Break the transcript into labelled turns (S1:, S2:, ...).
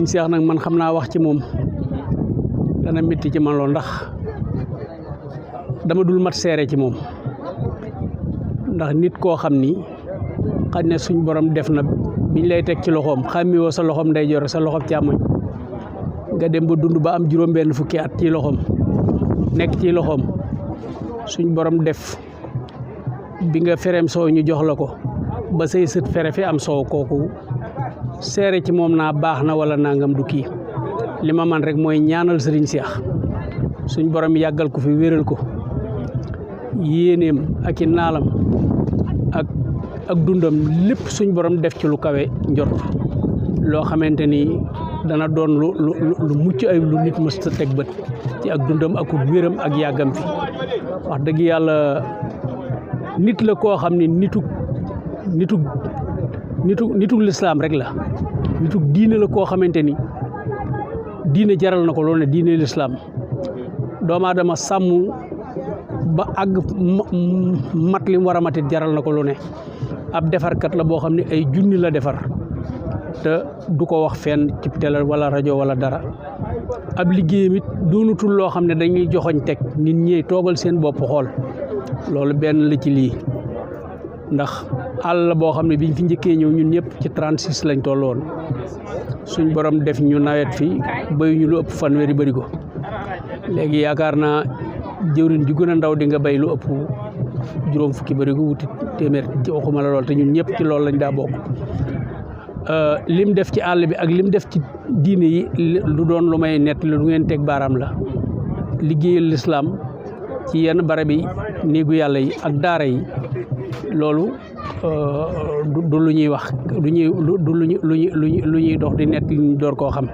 S1: Serigne Cheikh nag man xam naa wax ci moom dana métti ci man lool ndax dama dul mat seere ci moom ndax nit koo xam ni xaj ne suñ borom def na biñ lay teg ci loxoom xàmmiwoo sa loxoom ndeyjoor sa loxoom càmmoñ nga dem ba dund ba am juróom-benn fukki at ci loxoom nekk ci loxoom suñ borom def bi nga fereem soow ñu jox la ko ba say sët fere fi am soow kooku seere ci moom naa baax na wala nangam du kii li ma man rek mooy ñaanal Serigne Cheikh suñ borom yàggal ko fi wéral ko yéeneem ak i naalam ak dundam lépp suñ borom def ci lu kawe njort loo xamante ni dana doon lu mucc ay lu nit mës a teg bët ci ak dundam ak wéram ak yàggam fi wax dëgg yàlla nit la koo xam ne nitu lislaam rek la nitu diine la koo xamante ni diine jaral na ko loolu ne diine lislaam doomu aadama sàmm ba àgg mat li mu war a matit jaral na ko lu ne ab defarkat la boo xam ne ay junni la defar te du ko wax fenn ci télé wala rajo wala dara ab liggéeyam it doonutul loo xam ne dañuy joxoñ teg nit ñi toogal seen bopp xool loolu benn la ci lii ndax àll boo xam ne biñ fi njëkkee ñëw ñun ñëpp ci 36 lañ tolloon suñ borom def ñu nawet fi bayu ñu lu ëpp fanweeri bëri ko léegi yaakaar naa jëwriñ ju gën a ndaw di nga bay lu ëpp juróom fukki bëri ko wuti téeméer ci waxuma la lool te ñun ñëpp ci loolu lañ daa bokk lim def ci àll bi ak lim def ci diine yi lu doon lu may nett lu ngeen teg baaraam la liggéeyal lislaam ci yenn barab yi néegu yàlla yi ak daara yi loolu du lu ñuy wax du lu ñuy dox di nett li ñu door koo xam